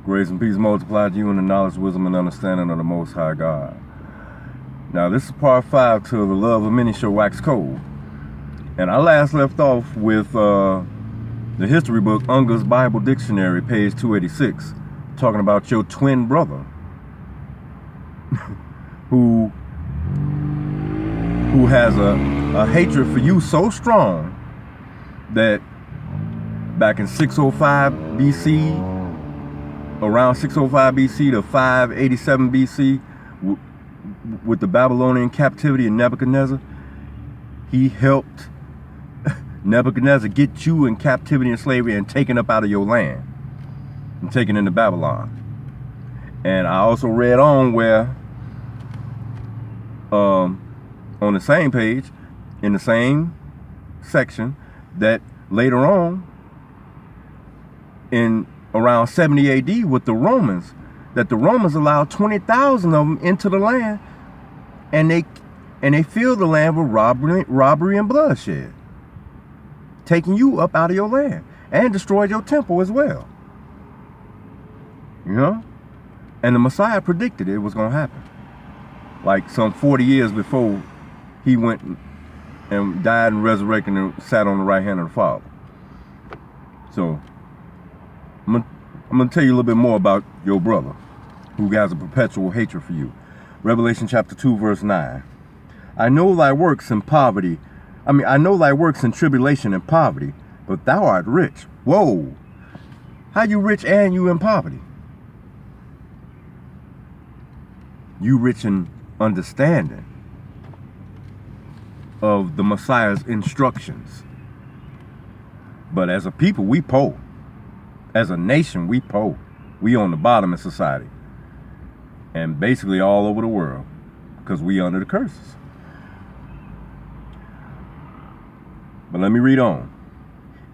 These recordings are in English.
Grace and peace multiply to you in the knowledge, wisdom, and understanding of the Most High God. Now, this is part 5 to the love of many shall wax cold. And I last left off with the history book, Unger's Bible Dictionary, page 286, talking about your twin brother who has a hatred for you so strong that back in 605 BC, around 605 BC to 587 BC, with the Babylonian captivity in Nebuchadnezzar, he helped Nebuchadnezzar get you in captivity and slavery and taken up out of your land and taken into Babylon. And I also read on where on the same page, in the same section, that later on in around 70 AD with the Romans, that the Romans allowed 20,000 of them into the land, and they filled the land with robbery and bloodshed, taking you up out of your land, and destroyed your temple as well. You know? And the Messiah predicted it was going to happen. Like some 40 years before he went and died and resurrected and sat on the right hand of the Father. So I'm going to tell you a little bit more about your brother who has a perpetual hatred for you. Revelation chapter 2, verse 9. I know thy works in poverty. I know thy works in tribulation and poverty, but thou art rich. Whoa. How you rich and you in poverty? You rich in understanding of the Messiah's instructions. But as a people, we poor. As a nation, we poor. We on the bottom of society. And basically all over the world. Because we under the curses. But let me read on.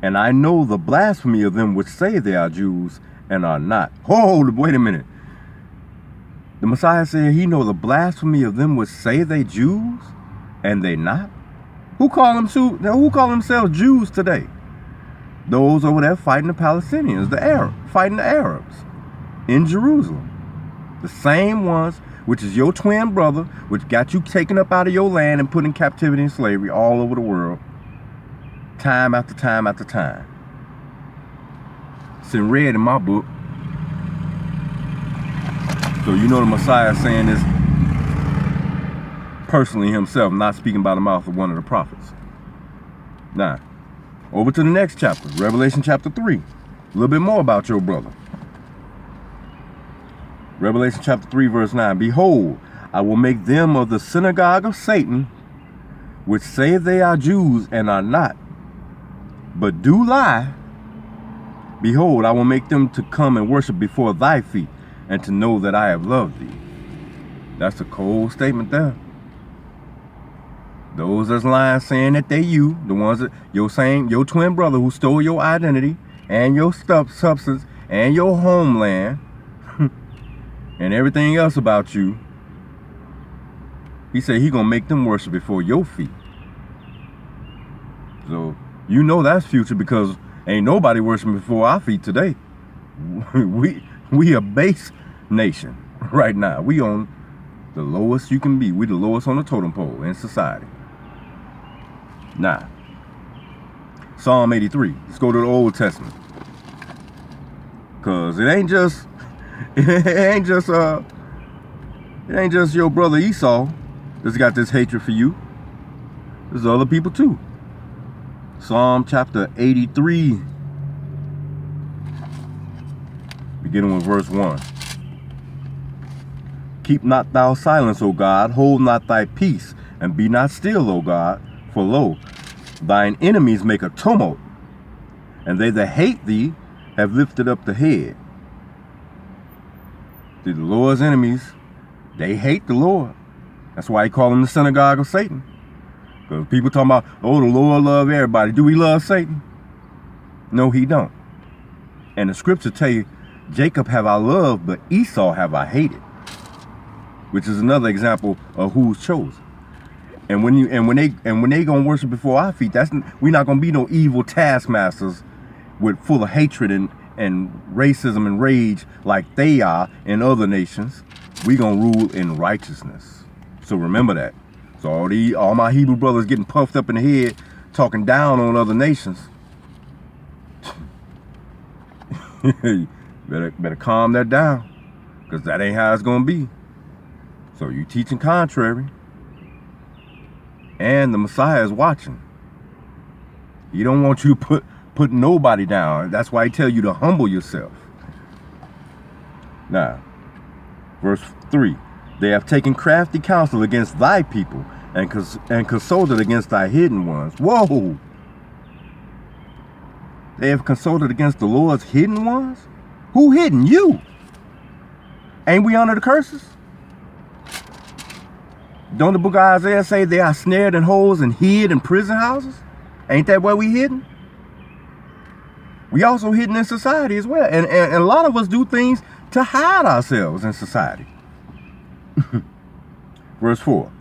And I know the blasphemy of them which say they are Jews and are not. Hold, wait a minute. The Messiah said he know the blasphemy of them which say they Jews and they not. Who call themselves Jews today? Those over there fighting the Palestinians, fighting the Arabs in Jerusalem. The same ones, which is your twin brother, which got you taken up out of your land and put in captivity and slavery all over the world, time after time after time. It's in red in my book. So you know the Messiah is saying this personally himself, not speaking by the mouth of one of the prophets. Now, over to the next chapter, Revelation chapter 3. A little bit more about your brother. Revelation chapter 3, verse 9. Behold, I will make them of the synagogue of Satan, which say they are Jews and are not, but do lie. Behold, I will make them to come and worship before thy feet, and to know that I have loved thee. That's a cold statement there. Those that's lying, saying that they you, the ones that your twin brother who stole your identity and your substance and your homeland and everything else about you. He said he gonna make them worship before your feet. So you know that's future, because ain't nobody worshiping before our feet today. We a base nation right now. We on the lowest you can be. We the lowest on the totem pole in society. Now, Psalm 83. Let's go to the Old Testament. Cause it ain't just your brother Esau that's got this hatred for you. There's other people too. Psalm chapter 83, beginning with verse 1. Keep not thou silence, O God, hold not thy peace, and be not still, O God. For lo, thine enemies make a tumult, and they that hate thee have lifted up the head. The Lord's enemies, they hate the Lord. That's why he called them the synagogue of Satan. Because people talking about, oh, the Lord love everybody. Do he love Satan? No, he don't. And the scripture tell you, Jacob have I loved, but Esau have I hated. Which is another example of who's chosen. And when they gonna worship before our feet, we're not gonna be no evil taskmasters with full of hatred and racism and rage like they are in other nations, we gonna rule in righteousness. So remember that. So all my Hebrew brothers getting puffed up in the head, talking down on other nations, better calm that down, because that ain't how it's gonna be. So you teaching contrary, and the Messiah is watching. He don't want you to put nobody down. That's why he tell you to humble yourself. Now, verse 3. They have taken crafty counsel against thy people and consulted against thy hidden ones. Whoa! They have consulted against the Lord's hidden ones? Who hidden? You! Ain't we under the curses? Don't the book of Isaiah say they are snared in holes and hid in prison houses? Ain't that where we hidden? We also hidden in society as well. And a lot of us do things to hide ourselves in society. Verse 4.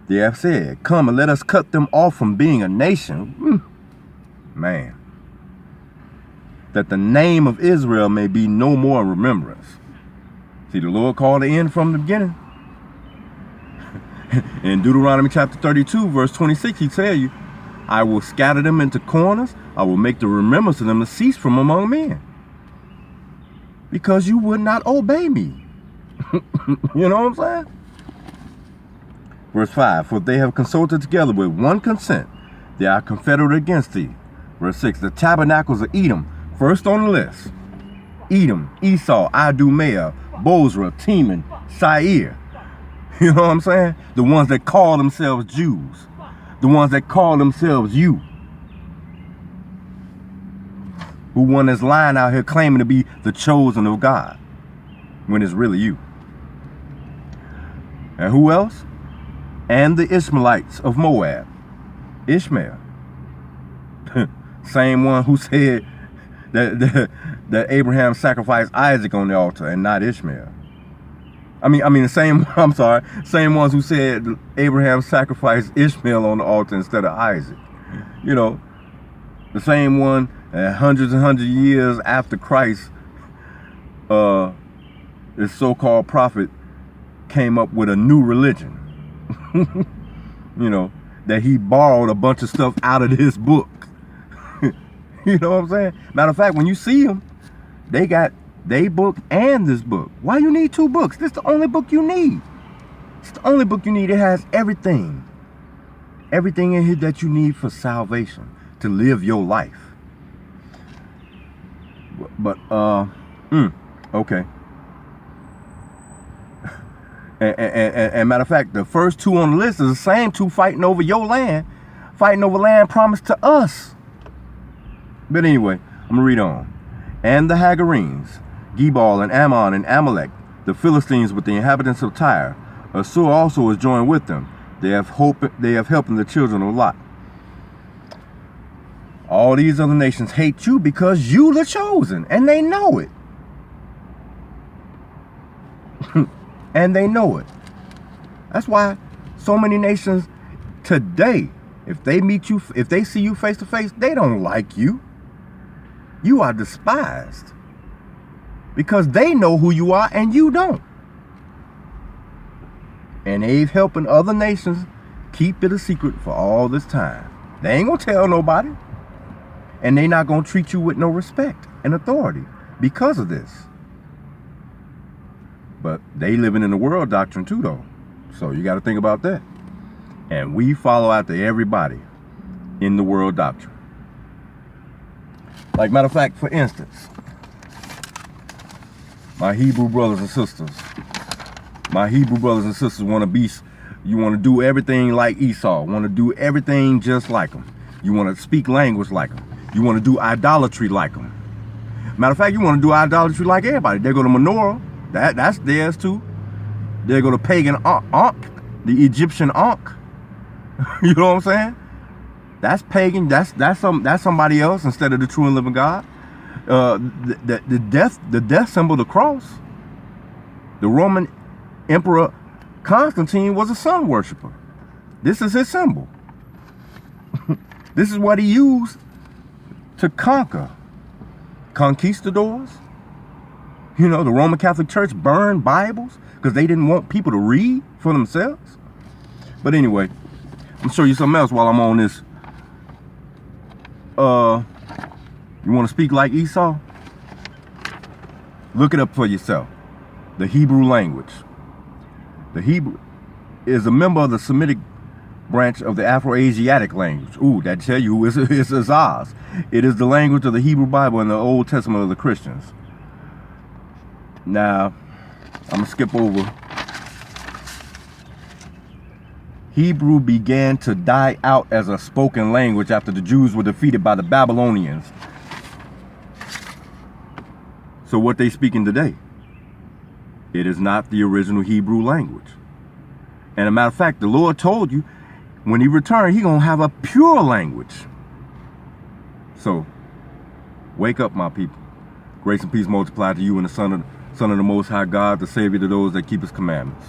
They have said, come and let us cut them off from being a nation. Man. That the name of Israel may be no more in remembrance. See, the Lord called the end from the beginning. In Deuteronomy chapter 32, verse 26, he tell you, I will scatter them into corners. I will make the remembrance of them to cease from among men. Because you would not obey me. You know what I'm saying? Verse 5, for they have consulted together with one consent. They are confederate against thee. Verse 6, the tabernacles of Edom, first on the list. Edom, Esau, Idumea, Bozrah, Teman, Seir. You know what I'm saying? The ones that call themselves Jews. The ones that call themselves you. Who won this line out here claiming to be the chosen of God, when it's really you. And who else? And the Ishmaelites of Moab. Ishmael. Same one who said that Abraham sacrificed Isaac on the altar and not Ishmael. I mean the same ones who said Abraham sacrificed Ishmael on the altar instead of Isaac. You know, the same one hundreds and hundreds of years after Christ, this so-called prophet came up with a new religion. You know, that he borrowed a bunch of stuff out of this book. You know what I'm saying? Matter of fact, when you see them, they got they book and this book. Why you need two books? This is the only book you need. It's the only book you need. It has everything. Everything in here that you need for salvation, to live your life. But, okay. And matter of fact, the first two on the list is the same two fighting over your land, fighting over land promised to us. But anyway, I'm going to read on. And the Hagarenes, Gebal and Ammon and Amalek, the Philistines with the inhabitants of Tyre. Assur also is joined with them. They have helped the children of Lot. All these other nations hate you because you the chosen, and they know it. And they know it. That's why so many nations today, if they see you face to face, they don't like you. You are despised. Because they know who you are and you don't. And they've helping other nations keep it a secret for all this time. They ain't gonna tell nobody. And they not gonna treat you with no respect and authority because of this. But they living in the world doctrine too, though. So you got to think about that. And we follow after everybody in the world doctrine. Like, matter of fact, for instance, my Hebrew brothers and sisters want to do everything like Esau, want to do everything just like them. You want to speak language like them. You want to do idolatry like them. Matter of fact, you want to do idolatry like everybody. They go to menorah. That's theirs too. They go to pagan Ankh, the Egyptian Ankh. You know what I'm saying? That's pagan. That's somebody else instead of the true and living God. The death symbol, the cross. The Roman Emperor Constantine was a sun worshiper. This is his symbol. This is what he used to conquer conquistadors. You know, the Roman Catholic Church burned Bibles because they didn't want people to read for themselves. But anyway, I'm gonna show you something else while I'm on this. You want to speak like Esau? Look it up for yourself. The Hebrew language. The Hebrew is a member of the Semitic branch of the Afro-Asiatic language. Ooh, that tell you it's Azaz. It is the language of the Hebrew Bible and the Old Testament of the Christians. Now, I'm going to skip over. Hebrew began to die out as a spoken language after the Jews were defeated by the Babylonians. So what they speaking today? It is not the original Hebrew language. And a matter of fact, the Lord told you when he returned, he going to have a pure language. So, wake up, my people. Grace and peace multiply to you and the Son of the Most High God, the Savior to those that keep his commandments.